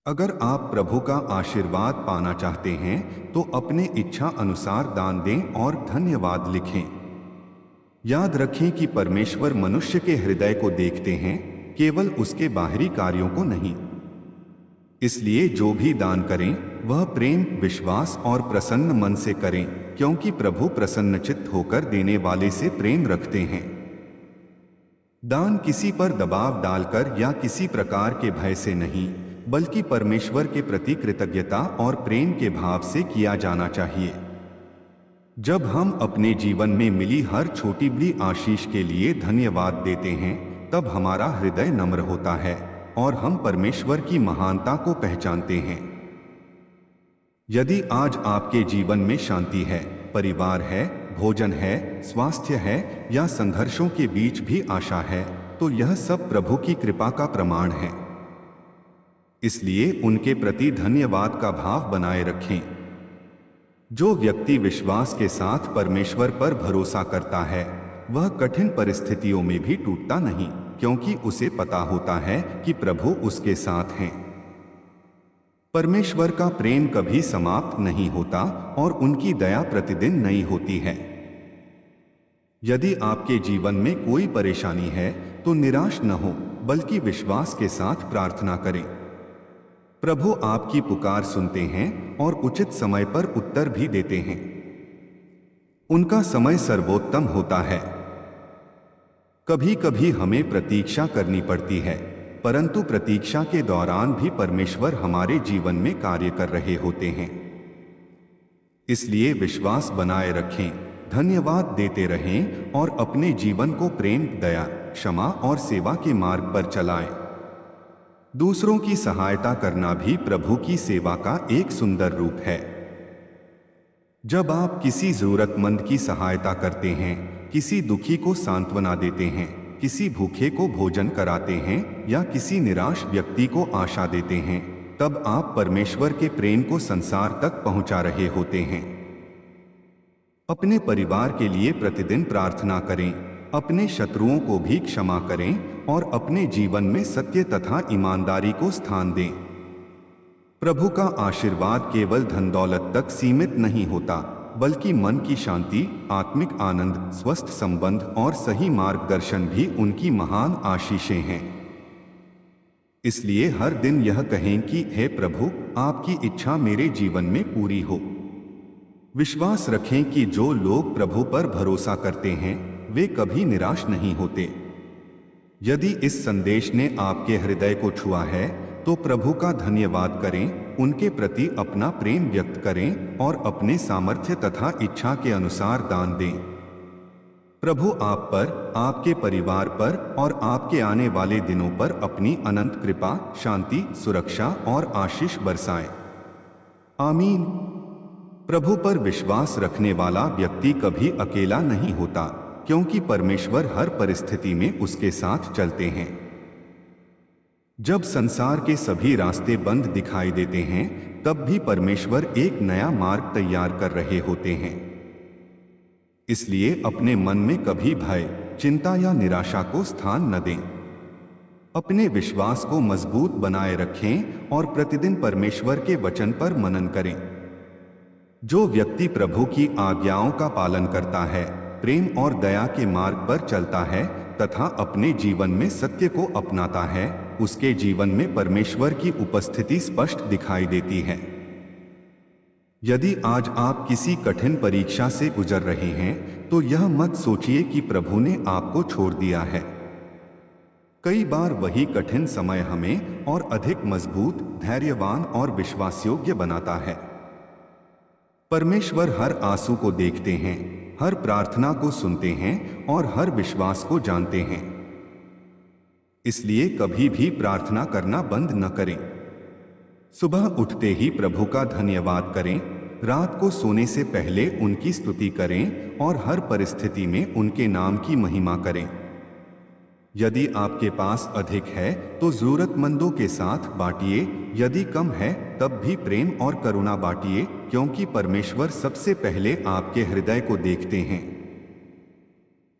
अगर आप प्रभु का आशीर्वाद पाना चाहते हैं तो अपने इच्छा अनुसार दान दें और धन्यवाद लिखें। याद रखें कि परमेश्वर मनुष्य के हृदय को देखते हैं, केवल उसके बाहरी कार्यों को नहीं। इसलिए जो भी दान करें वह प्रेम, विश्वास और प्रसन्न मन से करें, क्योंकि प्रभु प्रसन्नचित्त होकर देने वाले से प्रेम रखते हैं। दान किसी पर दबाव डालकर या किसी प्रकार के भय से नहीं, बल्कि परमेश्वर के प्रति कृतज्ञता और प्रेम के भाव से किया जाना चाहिए। जब हम अपने जीवन में मिली हर छोटी बड़ी आशीष के लिए धन्यवाद देते हैं, तब हमारा हृदय नम्र होता है और हम परमेश्वर की महानता को पहचानते हैं। यदि आज आपके जीवन में शांति है, परिवार है, भोजन है, स्वास्थ्य है या संघर्षों के बीच भी आशा है, तो यह सब प्रभु की कृपा का प्रमाण है। इसलिए उनके प्रति धन्यवाद का भाव बनाए रखें। जो व्यक्ति विश्वास के साथ परमेश्वर पर भरोसा करता है, वह कठिन परिस्थितियों में भी टूटता नहीं, क्योंकि उसे पता होता है कि प्रभु उसके साथ हैं। परमेश्वर का प्रेम कभी समाप्त नहीं होता और उनकी दया प्रतिदिन नई होती है। यदि आपके जीवन में कोई परेशानी है तो निराश न हो, बल्कि विश्वास के साथ प्रार्थना करें। प्रभु आपकी पुकार सुनते हैं और उचित समय पर उत्तर भी देते हैं। उनका समय सर्वोत्तम होता है। कभी कभी हमें प्रतीक्षा करनी पड़ती है, परंतु प्रतीक्षा के दौरान भी परमेश्वर हमारे जीवन में कार्य कर रहे होते हैं। इसलिए विश्वास बनाए रखें, धन्यवाद देते रहें और अपने जीवन को प्रेम, दया, क्षमा और सेवा के मार्ग पर चलाएं। दूसरों की सहायता करना भी प्रभु की सेवा का एक सुंदर रूप है। जब आप किसी जरूरतमंद की सहायता करते हैं, किसी दुखी को सांत्वना देते हैं, किसी भूखे को भोजन कराते हैं या किसी निराश व्यक्ति को आशा देते हैं, तब आप परमेश्वर के प्रेम को संसार तक पहुंचा रहे होते हैं। अपने परिवार के लिए प्रतिदिन प्रार्थना करें, अपने शत्रुओं को भी क्षमा करें और अपने जीवन में सत्य तथा ईमानदारी को स्थान दें। प्रभु का आशीर्वाद केवल धन दौलत तक सीमित नहीं होता, बल्कि मन की शांति, आत्मिक आनंद, स्वस्थ संबंध और सही मार्गदर्शन भी उनकी महान आशीषें हैं। इसलिए हर दिन यह कहें कि हे प्रभु, आपकी इच्छा मेरे जीवन में पूरी हो। विश्वास रखें कि जो लोग प्रभु पर भरोसा करते हैं वे कभी निराश नहीं होते। यदि इस संदेश ने आपके हृदय को छुआ है तो प्रभु का धन्यवाद करें, उनके प्रति अपना प्रेम व्यक्त करें और अपने सामर्थ्य तथा इच्छा के अनुसार दान दें। प्रभु आप पर, आपके परिवार पर और आपके आने वाले दिनों पर अपनी अनंत कृपा, शांति, सुरक्षा और आशीष बरसाए। आमीन। प्रभु पर विश्वास रखने वाला व्यक्ति कभी अकेला नहीं होता, क्योंकि परमेश्वर हर परिस्थिति में उसके साथ चलते हैं। जब संसार के सभी रास्ते बंद दिखाई देते हैं, तब भी परमेश्वर एक नया मार्ग तैयार कर रहे होते हैं। इसलिए अपने मन में कभी भय, चिंता या निराशा को स्थान न दें। अपने विश्वास को मजबूत बनाए रखें और प्रतिदिन परमेश्वर के वचन पर मनन करें। जो व्यक्ति प्रभु की आज्ञाओं का पालन करता है, प्रेम और दया के मार्ग पर चलता है तथा अपने जीवन में सत्य को अपनाता है, उसके जीवन में परमेश्वर की उपस्थिति स्पष्ट दिखाई देती है। यदि आज आप किसी कठिन परीक्षा से गुजर रहे हैं तो यह मत सोचिए कि प्रभु ने आपको छोड़ दिया है। कई बार वही कठिन समय हमें और अधिक मजबूत, धैर्यवान और विश्वासयोग्य बनाता है। परमेश्वर हर आंसू को देखते हैं, हर प्रार्थना को सुनते हैं और हर विश्वास को जानते हैं। इसलिए कभी भी प्रार्थना करना बंद न करें। सुबह उठते ही प्रभु का धन्यवाद करें, रात को सोने से पहले उनकी स्तुति करें और हर परिस्थिति में उनके नाम की महिमा करें। यदि आपके पास अधिक है तो जरूरतमंदों के साथ बांटिए, यदि कम है तब भी प्रेम और करुणा बांटिए, क्योंकि परमेश्वर सबसे पहले आपके हृदय को देखते हैं।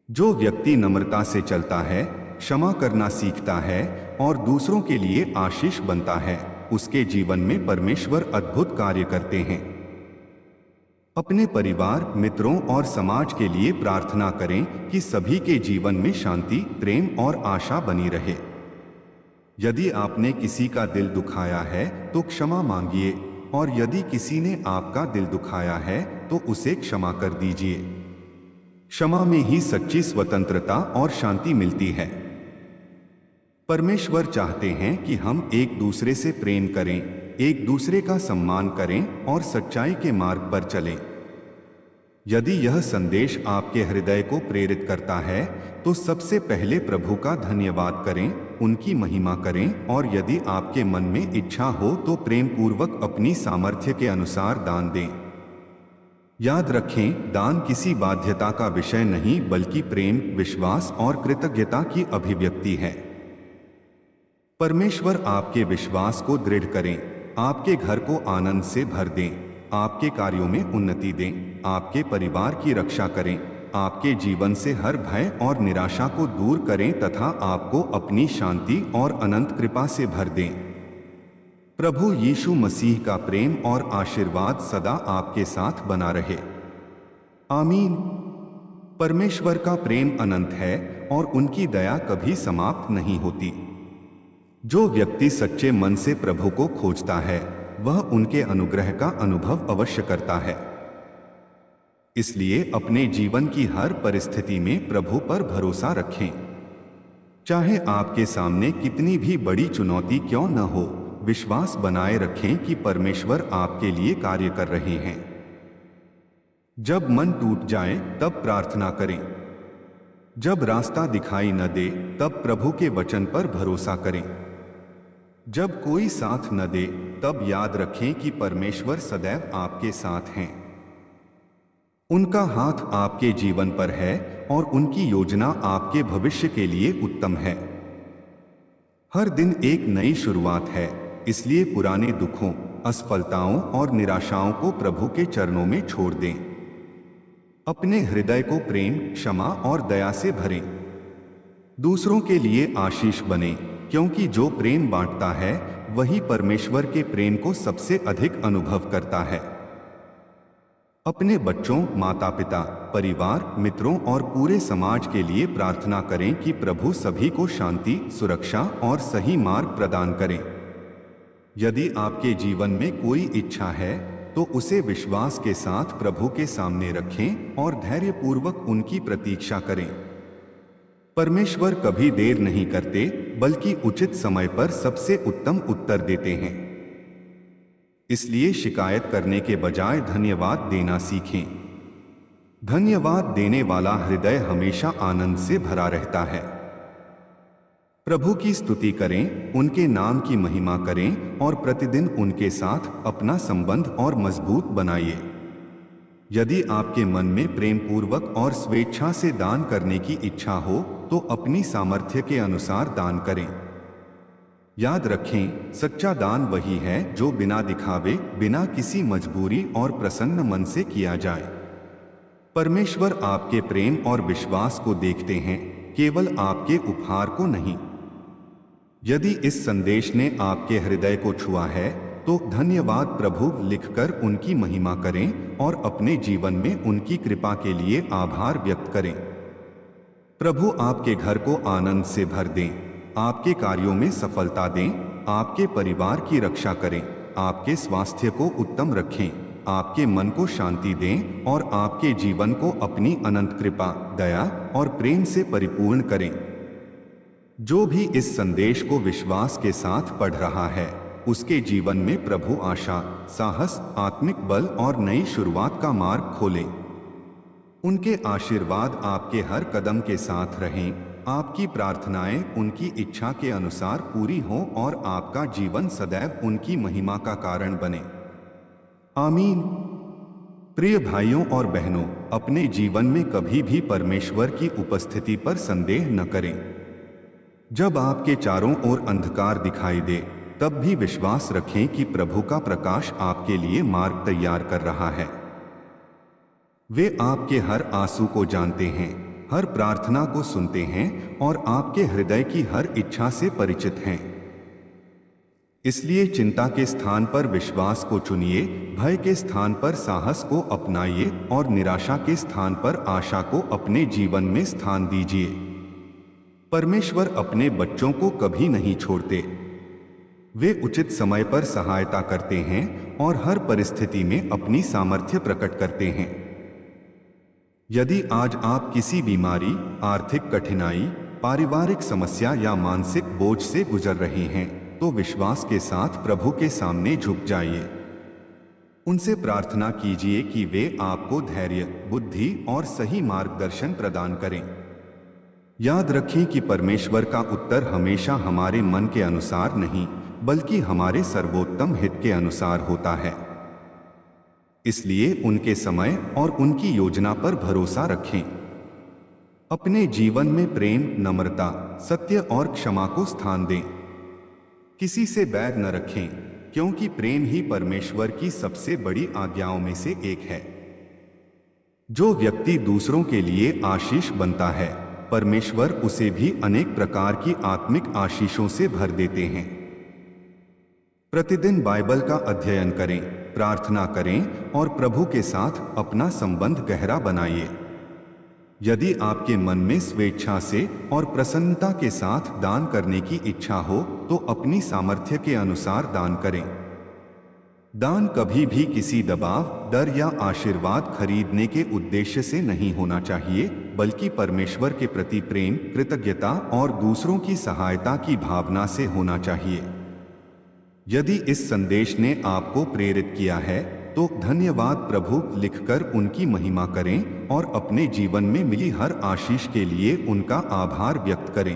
जो व्यक्ति नम्रता से चलता है, क्षमा करना सीखता है और दूसरों के लिए आशीष बनता है, उसके जीवन में परमेश्वर अद्भुत कार्य करते हैं। अपने परिवार, मित्रों और समाज के लिए प्रार्थना करें कि सभी के जीवन में शांति, प्रेम और आशा बनी रहे। यदि आपने किसी का दिल दुखाया है तो क्षमा मांगिए, और यदि किसी ने आपका दिल दुखाया है तो उसे क्षमा कर दीजिए। क्षमा में ही सच्ची स्वतंत्रता और शांति मिलती है। परमेश्वर चाहते हैं कि हम एक दूसरे से प्रेम करें, एक दूसरे का सम्मान करें और सच्चाई के मार्ग पर चलें। यदि यह संदेश आपके हृदय को प्रेरित करता है तो सबसे पहले प्रभु का धन्यवाद करें, उनकी महिमा करें, और यदि आपके मन में इच्छा हो तो प्रेम पूर्वक अपनी सामर्थ्य के अनुसार दान दें। याद रखें, दान किसी बाध्यता का विषय नहीं बल्कि प्रेम, विश्वास और कृतज्ञता की अभिव्यक्ति है। परमेश्वर आपके विश्वास को दृढ़ करें, आपके घर को आनंद से भर दें, आपके कार्यों में उन्नति दें, आपके परिवार की रक्षा करें, आपके जीवन से हर भय और निराशा को दूर करें तथा आपको अपनी शांति और अनंत कृपा से भर दें। प्रभु यीशु मसीह का प्रेम और आशीर्वाद सदा आपके साथ बना रहे। आमीन। परमेश्वर का प्रेम अनंत है और उनकी दया कभी समाप्त नहीं होती। जो व्यक्ति सच्चे मन से प्रभु को खोजता है वह उनके अनुग्रह का अनुभव अवश्य करता है। इसलिए अपने जीवन की हर परिस्थिति में प्रभु पर भरोसा रखें। चाहे आपके सामने कितनी भी बड़ी चुनौती क्यों न हो, विश्वास बनाए रखें कि परमेश्वर आपके लिए कार्य कर रहे हैं। जब मन टूट जाए तब प्रार्थना करें। जब रास्ता दिखाई न दे तब प्रभु के वचन पर भरोसा करें। जब कोई साथ न दे तब याद रखें कि परमेश्वर सदैव आपके साथ हैं। उनका हाथ आपके जीवन पर है और उनकी योजना आपके भविष्य के लिए उत्तम है। हर दिन एक नई शुरुआत है, इसलिए पुराने दुखों, असफलताओं और निराशाओं को प्रभु के चरणों में छोड़ दें। अपने हृदय को प्रेम, क्षमा और दया से भरें। दूसरों के लिए आशीष बने, क्योंकि जो प्रेम बांटता है वही परमेश्वर के प्रेम को सबसे अधिक अनुभव करता है। अपने बच्चों, माता पिता, परिवार, मित्रों और पूरे समाज के लिए प्रार्थना करें कि प्रभु सभी को शांति, सुरक्षा और सही मार्ग प्रदान करें। यदि आपके जीवन में कोई इच्छा है तो उसे विश्वास के साथ प्रभु के सामने रखें और धैर्यपूर्वक उनकी प्रतीक्षा करें। परमेश्वर कभी देर नहीं करते बल्कि उचित समय पर सबसे उत्तम उत्तर देते हैं। इसलिए शिकायत करने के बजाय धन्यवाद देना सीखें। धन्यवाद देने वाला हृदय हमेशा आनंद से भरा रहता है। प्रभु की स्तुति करें, उनके नाम की महिमा करें और प्रतिदिन उनके साथ अपना संबंध और मजबूत बनाइए। यदि आपके मन में प्रेम पूर्वक और स्वेच्छा से दान करने की इच्छा हो तो अपनी सामर्थ्य के अनुसार दान करें। याद रखें, सच्चा दान वही है जो बिना दिखावे, बिना किसी मजबूरी और प्रसन्न मन से किया जाए। परमेश्वर आपके प्रेम और विश्वास को देखते हैं, केवल आपके उपहार को नहीं। यदि इस संदेश ने आपके हृदय को छुआ है तो धन्यवाद प्रभु लिखकर उनकी महिमा करें और अपने जीवन में उनकी कृपा के लिए आभार व्यक्त करें। प्रभु आपके घर को आनंद से भर दें, आपके कार्यों में सफलता दें, आपके परिवार की रक्षा करें, आपके स्वास्थ्य को उत्तम रखें, आपके मन को शांति दें और आपके जीवन को अपनी अनंत कृपा, दया और प्रेम से परिपूर्ण करें। जो भी इस संदेश को विश्वास के साथ पढ़ रहा है उसके जीवन में प्रभु आशा, साहस, आत्मिक बल और नई शुरुआत का मार्ग खोलें। उनके आशीर्वाद आपके हर कदम के साथ रहें, आपकी प्रार्थनाएं उनकी इच्छा के अनुसार पूरी हों और आपका जीवन सदैव उनकी महिमा का कारण बने। आमीन। प्रिय भाइयों और बहनों, अपने जीवन में कभी भी परमेश्वर की उपस्थिति पर संदेह न करें। जब आपके चारों ओर अंधकार दिखाई दे तब भी विश्वास रखें कि प्रभु का प्रकाश आपके लिए मार्ग तैयार कर रहा है। वे आपके हर आंसू को जानते हैं, हर प्रार्थना को सुनते हैं और आपके हृदय की हर इच्छा से परिचित हैं। इसलिए चिंता के स्थान पर विश्वास को चुनिए, भय के स्थान पर साहस को अपनाइए और निराशा के स्थान पर आशा को अपने जीवन में स्थान दीजिए। परमेश्वर अपने बच्चों को कभी नहीं छोड़ते। वे उचित समय पर सहायता करते हैं और हर परिस्थिति में अपनी सामर्थ्य प्रकट करते हैं। यदि आज आप किसी बीमारी, आर्थिक कठिनाई, पारिवारिक समस्या या मानसिक बोझ से गुजर रहे हैं, तो विश्वास के साथ प्रभु के सामने झुक जाइए। उनसे प्रार्थना कीजिए कि वे आपको धैर्य, बुद्धि और सही मार्गदर्शन प्रदान करें। याद रखें कि परमेश्वर का उत्तर हमेशा हमारे मन के अनुसार नहीं, बल्कि हमारे सर्वोत्तम हित के अनुसार होता है। इसलिए उनके समय और उनकी योजना पर भरोसा रखें। अपने जीवन में प्रेम, नम्रता, सत्य और क्षमा को स्थान दें। किसी से बैर न रखें, क्योंकि प्रेम ही परमेश्वर की सबसे बड़ी आज्ञाओं में से एक है। जो व्यक्ति दूसरों के लिए आशीष बनता है, परमेश्वर उसे भी अनेक प्रकार की आत्मिक आशीषों से भर देते हैं। प्रतिदिन बाइबल का अध्ययन करें, प्रार्थना करें और प्रभु के साथ अपना संबंध गहरा बनाइए। यदि आपके मन में स्वेच्छा से और प्रसन्नता के साथ दान करने की इच्छा हो, तो अपनी सामर्थ्य के अनुसार दान करें। दान कभी भी किसी दबाव, डर या आशीर्वाद खरीदने के उद्देश्य से नहीं होना चाहिए, बल्कि परमेश्वर के प्रति प्रेम, कृतज्ञता और दूसरों की सहायता की भावना से होना चाहिए। यदि इस संदेश ने आपको प्रेरित किया है, तो धन्यवाद प्रभु लिखकर उनकी महिमा करें और अपने जीवन में मिली हर आशीष के लिए उनका आभार व्यक्त करें।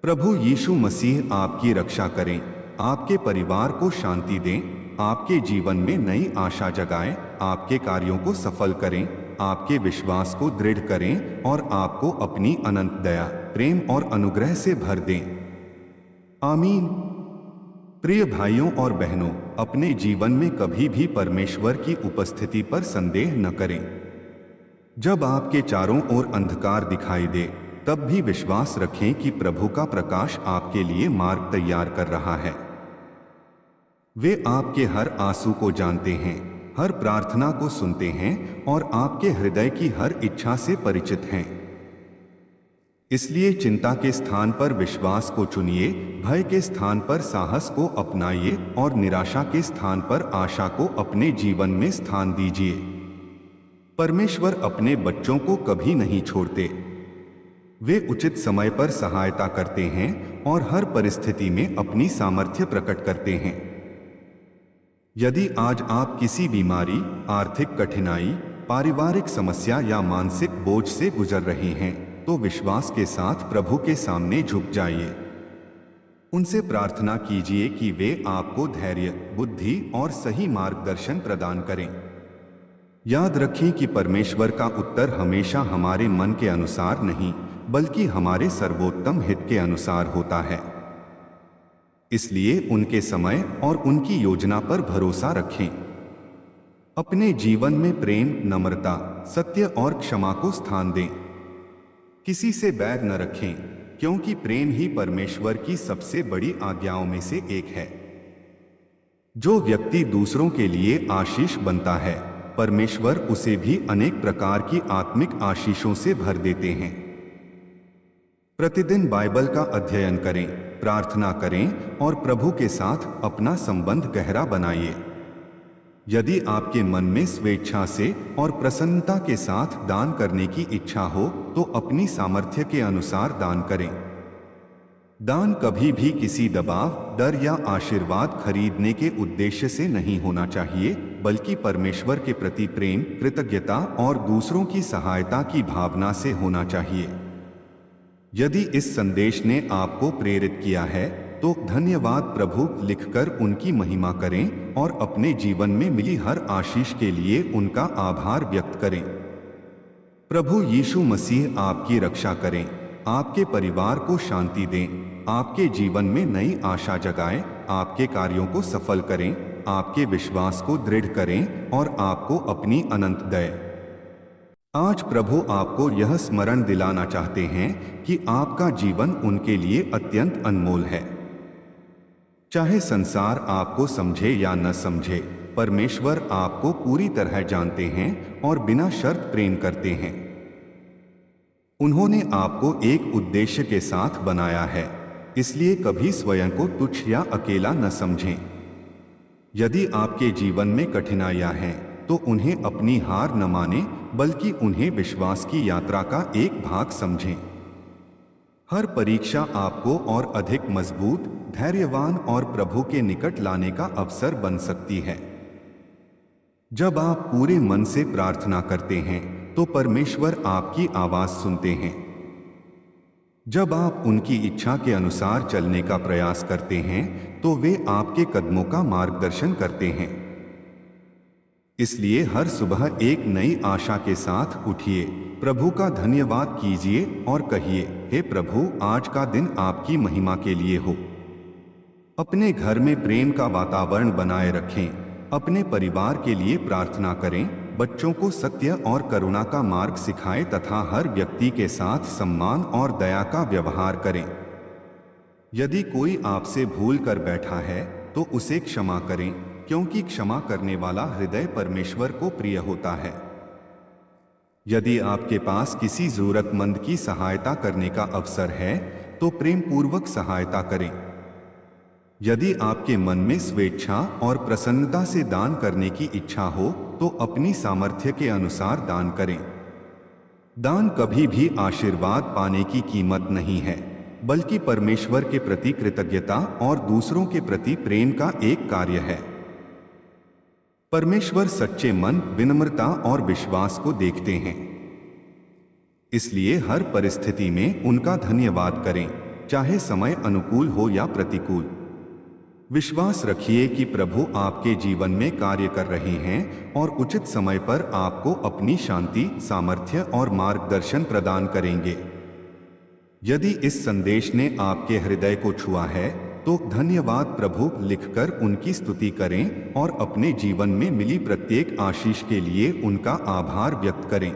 प्रभु यीशु मसीह आपकी रक्षा करें, आपके परिवार को शांति दें, आपके जीवन में नई आशा जगाएं, आपके कार्यों को सफल करें, आपके विश्वास को दृढ़ करें और आपको अपनी अनंत दया, प्रेम और अनुग्रह से भर दें। आमीन। प्रिय भाइयों और बहनों, अपने जीवन में कभी भी परमेश्वर की उपस्थिति पर संदेह न करें। जब आपके चारों ओर अंधकार दिखाई दे, तब भी विश्वास रखें कि प्रभु का प्रकाश आपके लिए मार्ग तैयार कर रहा है। वे आपके हर आंसू को जानते हैं, हर प्रार्थना को सुनते हैं और आपके हृदय की हर इच्छा से परिचित हैं। इसलिए चिंता के स्थान पर विश्वास को चुनिए, भय के स्थान पर साहस को अपनाइए और निराशा के स्थान पर आशा को अपने जीवन में स्थान दीजिए। परमेश्वर अपने बच्चों को कभी नहीं छोड़ते। वे उचित समय पर सहायता करते हैं और हर परिस्थिति में अपनी सामर्थ्य प्रकट करते हैं। यदि आज आप किसी बीमारी, आर्थिक कठिनाई, पारिवारिक समस्या या मानसिक बोझ से गुजर रहे हैं, तो विश्वास के साथ प्रभु के सामने झुक जाइए। उनसे प्रार्थना कीजिए कि वे आपको धैर्य, बुद्धि और सही मार्गदर्शन प्रदान करें। याद रखें कि परमेश्वर का उत्तर हमेशा हमारे मन के अनुसार नहीं, बल्कि हमारे सर्वोत्तम हित के अनुसार होता है। इसलिए उनके समय और उनकी योजना पर भरोसा रखें। अपने जीवन में प्रेम, नम्रता, सत्य और क्षमा को स्थान दें। किसी से बैर न रखें, क्योंकि प्रेम ही परमेश्वर की सबसे बड़ी आज्ञाओं में से एक है। जो व्यक्ति दूसरों के लिए आशीष बनता है, परमेश्वर उसे भी अनेक प्रकार की आत्मिक आशीषों से भर देते हैं। प्रतिदिन बाइबल का अध्ययन करें, प्रार्थना करें और प्रभु के साथ अपना संबंध गहरा बनाइए। यदि आपके मन में स्वेच्छा से और प्रसन्नता के साथ दान करने की इच्छा हो, तो अपनी सामर्थ्य के अनुसार दान करें। दान कभी भी किसी दबाव, डर या आशीर्वाद खरीदने के उद्देश्य से नहीं होना चाहिए, बल्कि परमेश्वर के प्रति प्रेम, कृतज्ञता और दूसरों की सहायता की भावना से होना चाहिए। यदि इस संदेश ने आपको प्रेरित किया है, तो धन्यवाद प्रभु लिखकर उनकी महिमा करें और अपने जीवन में मिली हर आशीष के लिए उनका आभार व्यक्त करें। प्रभु यीशु मसीह आपकी रक्षा करें, आपके परिवार को शांति दें, आपके जीवन में नई आशा जगाएं, आपके कार्यों को सफल करें, आपके विश्वास को दृढ़ करें और आपको अपनी अनंत दया। आज प्रभु आपको यह स्मरण दिलाना चाहते हैं कि आपका जीवन उनके लिए अत्यंत अनमोल है। चाहे संसार आपको समझे या न समझे, परमेश्वर आपको पूरी तरह जानते हैं और बिना शर्त प्रेम करते हैं। उन्होंने आपको एक उद्देश्य के साथ बनाया है, इसलिए कभी स्वयं को तुच्छ या अकेला न समझें। यदि आपके जीवन में कठिनाइयां हैं तो उन्हें अपनी हार न मानें, बल्कि उन्हें विश्वास की यात्रा का एक भाग समझें। हर परीक्षा आपको और अधिक मजबूत, धैर्यवान और प्रभु के निकट लाने का अवसर बन सकती है। जब आप पूरे मन से प्रार्थना करते हैं तो परमेश्वर आपकी आवाज सुनते हैं। जब आप उनकी इच्छा के अनुसार चलने का प्रयास करते हैं तो वे आपके कदमों का मार्गदर्शन करते हैं। इसलिए हर सुबह एक नई आशा के साथ उठिए, प्रभु का धन्यवाद कीजिए और कहिए, हे प्रभु, आज का दिन आपकी महिमा के लिए हो। अपने घर में प्रेम का वातावरण बनाए रखें, अपने परिवार के लिए प्रार्थना करें, बच्चों को सत्य और करुणा का मार्ग सिखाएं तथा हर व्यक्ति के साथ सम्मान और दया का व्यवहार करें। यदि कोई आपसे भूल कर बैठा है तो उसे क्षमा करें, क्योंकि क्षमा करने वाला हृदय परमेश्वर को प्रिय होता है। यदि आपके पास किसी जरूरतमंद की सहायता करने का अवसर है तो प्रेम पूर्वक सहायता करें। यदि आपके मन में स्वेच्छा और प्रसन्नता से दान करने की इच्छा हो तो अपनी सामर्थ्य के अनुसार दान करें। दान कभी भी आशीर्वाद पाने की कीमत नहीं है, बल्कि परमेश्वर के प्रति कृतज्ञता और दूसरों के प्रति प्रेम का एक कार्य है। परमेश्वर सच्चे मन, विनम्रता और विश्वास को देखते हैं। इसलिए हर परिस्थिति में उनका धन्यवाद करें, चाहे समय अनुकूल हो या प्रतिकूल। विश्वास रखिए कि प्रभु आपके जीवन में कार्य कर रहे हैं और उचित समय पर आपको अपनी शांति, सामर्थ्य और मार्गदर्शन प्रदान करेंगे। यदि इस संदेश ने आपके हृदय को छुआ है तो धन्यवाद प्रभु लिखकर उनकी स्तुति करें और अपने जीवन में मिली प्रत्येक आशीष के लिए उनका आभार व्यक्त करें।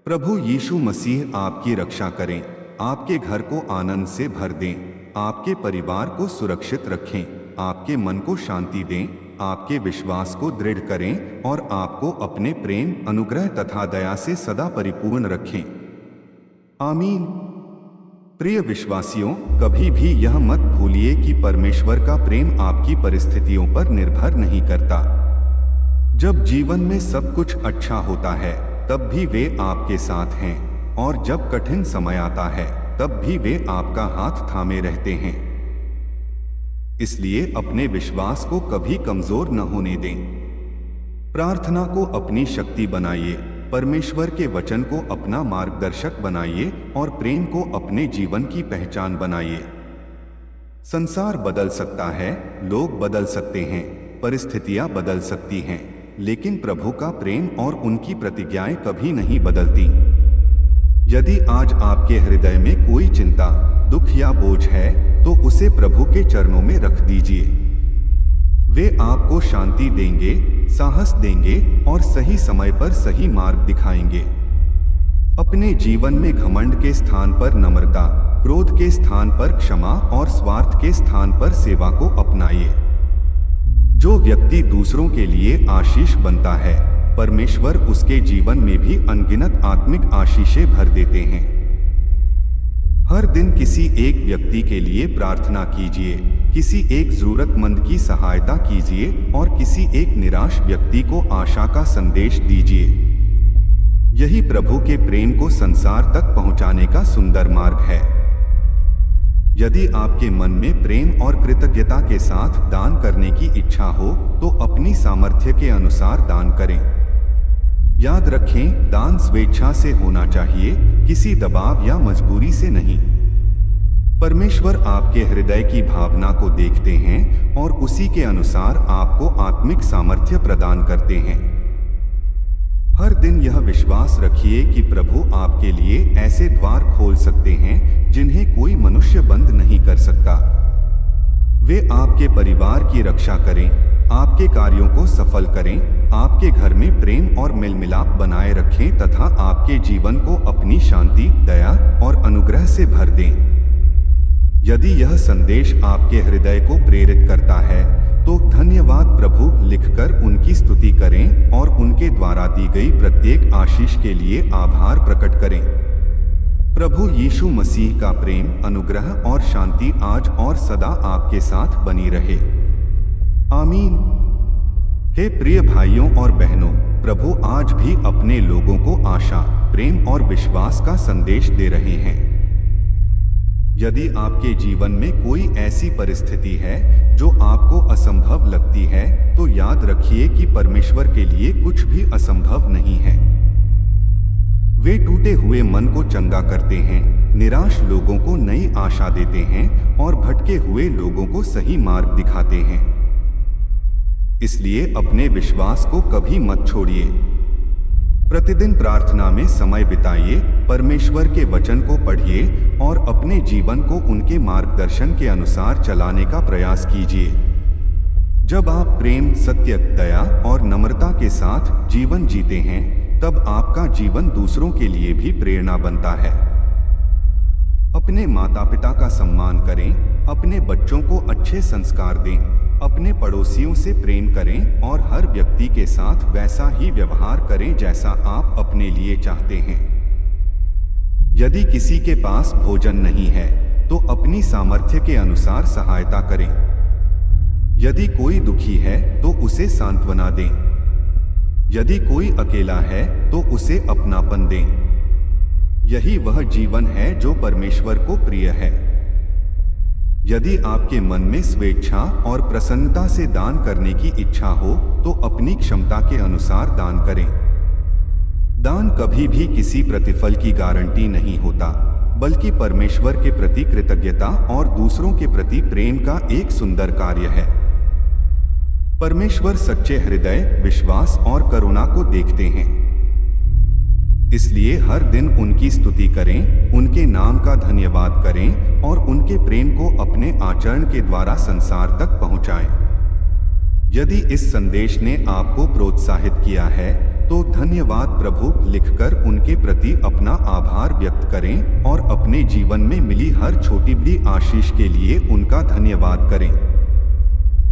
प्रभु यीशु मसीह आपकी रक्षा करें, आपके घर को आनंद से भर दें, आपके परिवार को सुरक्षित रखें, आपके मन को शांति दें, आपके विश्वास को दृढ़ करें और आपको अपने प्रेम, अनुग्रह तथा दया से सदा परिपूर्ण रखें। आमीन। प्रिय विश्वासियों, कभी भी यह मत भूलिए कि परमेश्वर का प्रेम आपकी परिस्थितियों पर निर्भर नहीं करता। जब जीवन में सब कुछ अच्छा होता है तब भी वे आपके साथ हैं, और जब कठिन समय आता है तब भी वे आपका हाथ थामे रहते हैं। इसलिए अपने विश्वास को कभी कमजोर न होने दें। प्रार्थना को अपनी शक्ति बनाइए, परमेश्वर के वचन को अपना मार्गदर्शक बनाइए और प्रेम को अपने जीवन की पहचान बनाइए। संसार बदल सकता है, लोग बदल सकते हैं, परिस्थितियां बदल सकती हैं, लेकिन प्रभु का प्रेम और उनकी प्रतिज्ञाएं कभी नहीं बदलती। यदि आज आपके हृदय में कोई चिंता, दुख या बोझ है तो उसे प्रभु के चरणों में रख दीजिए। वे आपको शांति देंगे, साहस देंगे और सही समय पर सही मार्ग दिखाएंगे। अपने जीवन में घमंड के स्थान पर नम्रता, क्रोध के स्थान पर क्षमा और स्वार्थ के स्थान पर सेवा को अपनाइए। जो व्यक्ति दूसरों के लिए आशीष बनता है, परमेश्वर उसके जीवन में भी अनगिनत आत्मिक आशीषें भर देते हैं। हर दिन किसी एक व्यक्ति के लिए प्रार्थना कीजिए, किसी एक जरूरतमंद की सहायता कीजिए और किसी एक निराश व्यक्ति को आशा का संदेश दीजिए। यही प्रभु के प्रेम को संसार तक पहुंचाने का सुंदर मार्ग है। यदि आपके मन में प्रेम और कृतज्ञता के साथ दान करने की इच्छा हो तो अपनी सामर्थ्य के अनुसार दान करें। याद रखें, दान स्वेच्छा से होना चाहिए, किसी दबाव या मजबूरी से नहीं। परमेश्वर आपके हृदय की भावना को देखते हैं और उसी के अनुसार आपको आत्मिक सामर्थ्य प्रदान करते हैं। हर दिन यह विश्वास रखिए कि प्रभु आपके लिए ऐसे द्वार खोल सकते हैं जिन्हें कोई मनुष्य बंद नहीं कर सकता। वे आपके परिवार की रक्षा करें, आपके कार्यों को सफल करें, आपके घर में प्रेम और मेल मिलाप बनाए रखें तथा आपके जीवन को अपनी शांति, दया और अनुग्रह से भर दें। यदि यह संदेश आपके हृदय को प्रेरित करता है तो धन्यवाद प्रभु लिखकर उनकी स्तुति करें और उनके द्वारा दी गई प्रत्येक आशीष के लिए आभार प्रकट करें। प्रभु यीशु मसीह का प्रेम, अनुग्रह और शांति आज और सदा आपके साथ बनी रहे। आमीन। हे प्रिय भाइयों और बहनों, प्रभु आज भी अपने लोगों को आशा, प्रेम और विश्वास का संदेश दे रहे हैं। यदि आपके जीवन में कोई ऐसी परिस्थिति है जो आपको असंभव लगती है, तो याद रखिए कि परमेश्वर के लिए कुछ भी असंभव नहीं है। वे टूटे हुए मन को चंगा करते हैं, निराश लोगों को नई आशा देते हैं और भटके हुए लोगों को सही मार्ग दिखाते हैं। इसलिए अपने विश्वास को कभी मत छोड़िए। प्रतिदिन प्रार्थना में समय बिताइए, परमेश्वर के वचन को पढ़िए और अपने जीवन को उनके मार्गदर्शन के अनुसार चलाने का प्रयास कीजिए। जब आप प्रेम, सत्य, दया और नम्रता के साथ जीवन जीते हैं, तब आपका जीवन दूसरों के लिए भी प्रेरणा बनता है। अपने माता पिता का सम्मान करें, अपने बच्चों को अच्छे संस्कार दें, अपने पड़ोसियों से प्रेम करें और हर व्यक्ति के साथ वैसा ही व्यवहार करें जैसा आप अपने लिए चाहते हैं। यदि किसी के पास भोजन नहीं है तो अपनी सामर्थ्य के अनुसार सहायता करें। यदि कोई दुखी है तो उसे सांत्वना दें। यदि कोई अकेला है तो उसे अपनापन दें। यही वह जीवन है जो परमेश्वर को प्रिय है। यदि आपके मन में स्वेच्छा और प्रसन्नता से दान करने की इच्छा हो तो अपनी क्षमता के अनुसार दान करें। दान कभी भी किसी प्रतिफल की गारंटी नहीं होता, बल्कि परमेश्वर के प्रति कृतज्ञता और दूसरों के प्रति प्रेम का एक सुंदर कार्य है। परमेश्वर सच्चे हृदय, विश्वास और करुणा को देखते हैं। इसलिए हर दिन उनकी स्तुति करें, उनके नाम का धन्यवाद करें और उनके प्रेम को अपने आचरण के द्वारा संसार तक पहुंचाएं। यदि इस संदेश ने आपको प्रोत्साहित किया है तो धन्यवाद प्रभु लिखकर उनके प्रति अपना आभार व्यक्त करें और अपने जीवन में मिली हर छोटी बड़ी आशीष के लिए उनका धन्यवाद करें।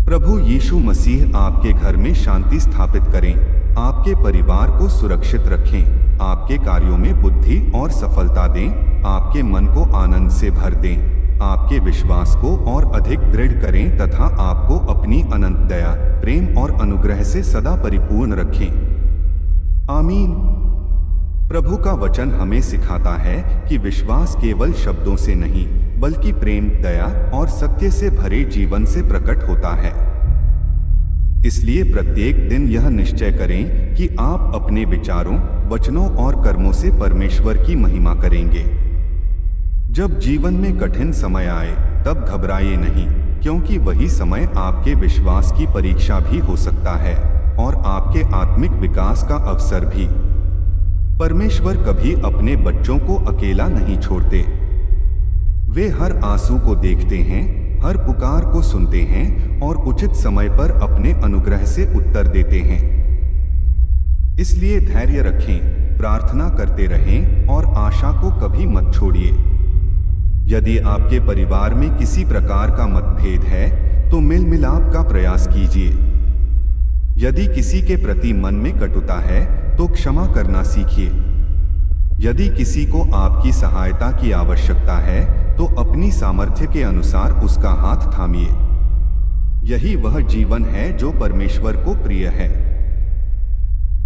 प्रभु यीशु मसीह आपके घर में शांति स्थापित करें, आपके परिवार को सुरक्षित रखें, आपके कार्यों में बुद्धि और सफलता दें, आपके मन को आनंद से भर दें, आपके विश्वास को और अधिक दृढ़ करें तथा आपको अपनी अनंत दया, प्रेम और अनुग्रह से सदा परिपूर्ण रखें। आमीन। प्रभु का वचन हमें सिखाता है कि विश्वास केवल शब्दों से नहीं, बल्कि प्रेम, दया और सत्य से भरे जीवन से प्रकट होता है। इसलिए प्रत्येक दिन यह निश्चय करें कि आप अपने विचारों, वचनों और कर्मों से परमेश्वर की महिमा करेंगे। जब जीवन में कठिन समय आए तब घबराइए नहीं, क्योंकि वही समय आपके विश्वास की परीक्षा भी हो सकता है और आपके आत्मिक विकास का अवसर भी। परमेश्वर कभी अपने बच्चों को अकेला नहीं छोड़ते। वे हर आंसू को देखते हैं, हर पुकार को सुनते हैं और उचित समय पर अपने अनुग्रह से उत्तर देते हैं। इसलिए धैर्य रखें, प्रार्थना करते रहें और आशा को कभी मत छोड़िए। यदि आपके परिवार में किसी प्रकार का मतभेद है तो मिल मिलाप का प्रयास कीजिए। यदि किसी के प्रति मन में कटुता है तो क्षमा करना सीखिए। यदि किसी को आपकी सहायता की आवश्यकता है तो अपनी सामर्थ्य के अनुसार उसका हाथ थामिए। यही वह जीवन है जो परमेश्वर को प्रिय है।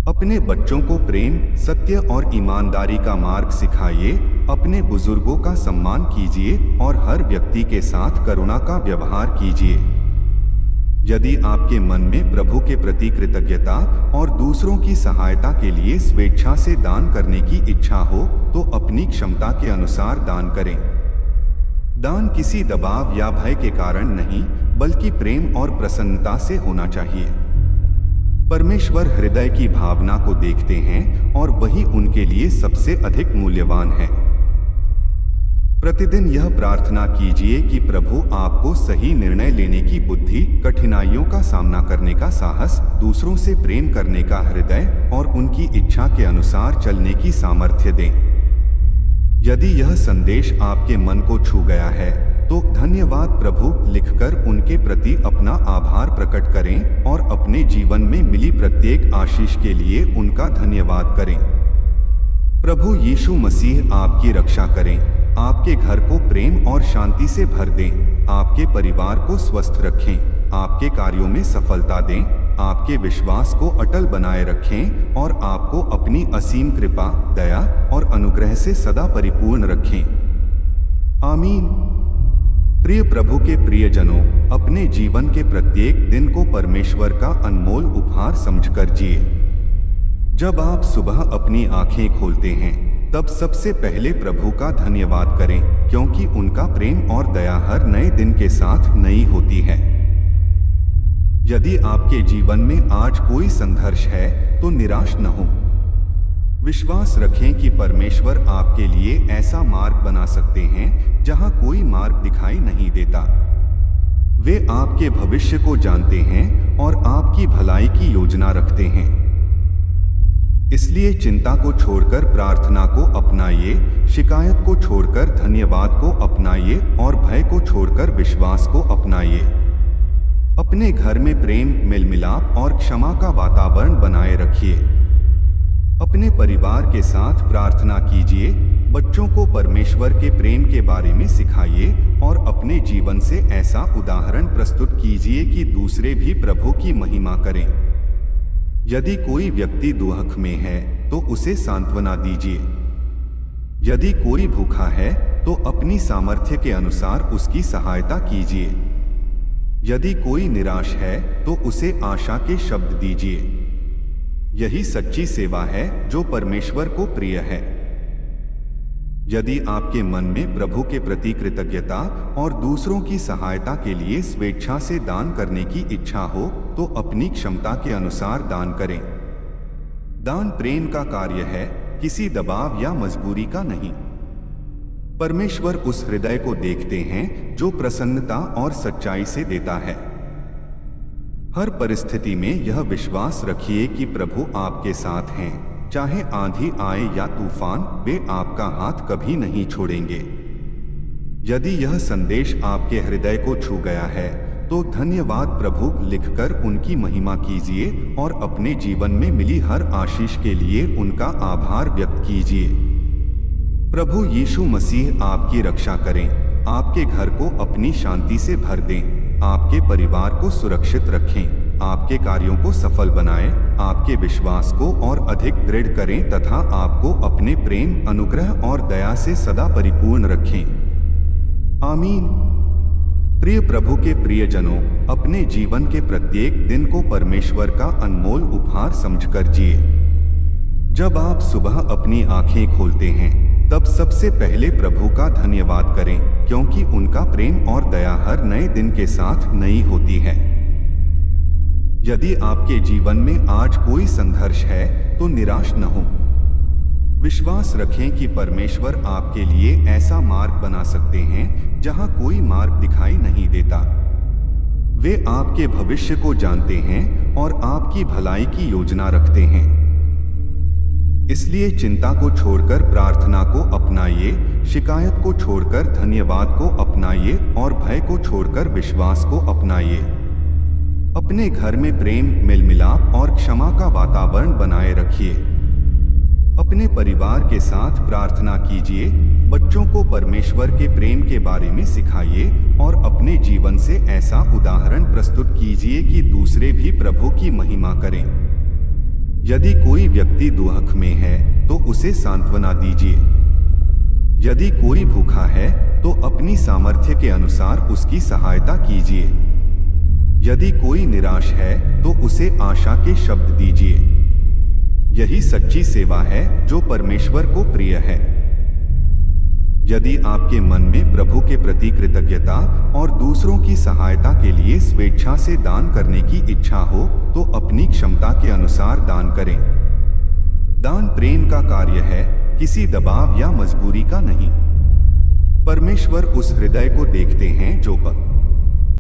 अपने बच्चों को प्रेम, सत्य और ईमानदारी का मार्ग सिखाइए, अपने बुजुर्गों का सम्मान कीजिए और हर व्यक्ति के साथ करुणा का व्यवहार कीजिए। यदि आपके मन में प्रभु के प्रति कृतज्ञता और दूसरों की सहायता के लिए स्वेच्छा से दान करने की इच्छा हो तो अपनी क्षमता के अनुसार दान करें। दान किसी दबाव या भय के कारण नहीं, बल्कि प्रेम और प्रसन्नता से होना चाहिए। परमेश्वर हृदय की भावना को देखते हैं और वही उनके लिए सबसे अधिक मूल्यवान है। प्रतिदिन यह प्रार्थना कीजिए कि प्रभु आपको सही निर्णय लेने की बुद्धि, कठिनाइयों का सामना करने का साहस, दूसरों से प्रेम करने का हृदय और उनकी इच्छा के अनुसार चलने की सामर्थ्य दें। यदि यह संदेश आपके मन को छू गया है तो धन्यवाद प्रभु लिखकर उनके प्रति अपना आभार प्रकट करें और अपने जीवन में मिली प्रत्येक आशीष के लिए उनका धन्यवाद करें। प्रभु यीशु मसीह आपकी रक्षा करें, आपके घर को प्रेम और शांति से भर दें, आपके परिवार को स्वस्थ रखें, आपके कार्यों में सफलता दें, आपके विश्वास को अटल बनाए रखें और आपको अपनी असीम कृपा, दया और अनुग्रह से सदा परिपूर्ण रखें। आमीन। प्रिय प्रभु के प्रियजनों, अपने जीवन के प्रत्येक दिन को परमेश्वर का अनमोल उपहार समझकर जिए। जब आप सुबह अपनी आंखें खोलते हैं तब सबसे पहले प्रभु का धन्यवाद करें, क्योंकि उनका प्रेम और दया हर नए दिन के साथ नई होती है। यदि आपके जीवन में आज कोई संघर्ष है तो निराश न हो। विश्वास रखें कि परमेश्वर आपके लिए ऐसा मार्ग बना सकते हैं जहां कोई मार्ग दिखाई नहीं देता। वे आपके भविष्य को जानते हैं और आपकी भलाई की योजना रखते हैं। इसलिए चिंता को छोड़कर प्रार्थना को अपनाइए, शिकायत को छोड़कर धन्यवाद को अपनाइए और भय को छोड़कर विश्वास को अपनाइए। अपने घर में प्रेम, मेल मिलाप और क्षमा का वातावरण बनाए रखिए। अपने परिवार के साथ प्रार्थना कीजिए, बच्चों को परमेश्वर के प्रेम के बारे में सिखाइए और अपने जीवन से ऐसा उदाहरण प्रस्तुत कीजिए कि दूसरे भी प्रभु की महिमा करें। यदि कोई व्यक्ति दुख में है तो उसे सांत्वना दीजिए। यदि कोई भूखा है तो अपनी सामर्थ्य के अनुसार उसकी सहायता कीजिए। यदि कोई निराश है तो उसे आशा के शब्द दीजिए। यही सच्ची सेवा है जो परमेश्वर को प्रिय है। यदि आपके मन में प्रभु के प्रति कृतज्ञता और दूसरों की सहायता के लिए स्वेच्छा से दान करने की इच्छा हो तो अपनी क्षमता के अनुसार दान करें। दान प्रेम का कार्य है, किसी दबाव या मजबूरी का नहीं। परमेश्वर उस हृदय को देखते हैं जो प्रसन्नता और सच्चाई से देता है। हर परिस्थिति में यह विश्वास रखिए कि प्रभु आपके साथ हैं। चाहे आंधी आए या तूफान, वे आपका हाथ कभी नहीं छोड़ेंगे। यदि यह संदेश आपके हृदय को छू गया है तो धन्यवाद प्रभु लिखकर उनकी महिमा कीजिए और अपने जीवन में मिली हर आशीष के लिए उनका आभार व्यक्त कीजिए। प्रभु यीशु मसीह आपकी रक्षा करें, आपके घर को अपनी शांति से भर दें, आपके परिवार को सुरक्षित रखें, आपके कार्यों को सफल बनाएं, आपके विश्वास को और अधिक दृढ़ करें तथा आपको अपने प्रेम, अनुग्रह और दया से सदा परिपूर्ण रखें। आमीन। प्रिय प्रभु के प्रियजनों, अपने जीवन के प्रत्येक दिन को परमेश्वर का अनमोल उपहार समझकर जिए। जब आप सुबह अपनी आंखें खोलते हैं तब सबसे पहले प्रभु का धन्यवाद करें, क्योंकि उनका प्रेम और दया हर नए दिन के साथ नई होती है। यदि आपके जीवन में आज कोई संघर्ष है तो निराश न हो। विश्वास रखें कि परमेश्वर आपके लिए ऐसा मार्ग बना सकते हैं जहां कोई मार्ग दिखाई नहीं देता। वे आपके भविष्य को जानते हैं और आपकी भलाई की योजना रखते हैं। इसलिए चिंता को छोड़कर प्रार्थना को अपनाइए, शिकायत को छोड़कर धन्यवाद को अपनाइए और भय को छोड़कर विश्वास को अपनाइए। अपने घर में प्रेम, मेल मिलाप और क्षमा का वातावरण बनाए रखिए। अपने परिवार के साथ प्रार्थना कीजिए, बच्चों को परमेश्वर के प्रेम के बारे में सिखाइए और अपने जीवन से ऐसा उदाहरण प्रस्तुत कीजिए कि दूसरे भी प्रभु की महिमा करें। यदि कोई व्यक्ति दुख में है तो उसे सांत्वना दीजिए। यदि कोई भूखा है तो अपनी सामर्थ्य के अनुसार उसकी सहायता कीजिए। यदि कोई निराश है तो उसे आशा के शब्द दीजिए। यही सच्ची सेवा है जो परमेश्वर को प्रिय है। यदि आपके मन में प्रभु के प्रति कृतज्ञता और दूसरों की सहायता के लिए स्वेच्छा से दान करने की इच्छा हो तो अपनी क्षमता के अनुसार दान करें। दान प्रेम का कार्य है, किसी दबाव या मजबूरी का नहीं। परमेश्वर उस हृदय को देखते हैं जो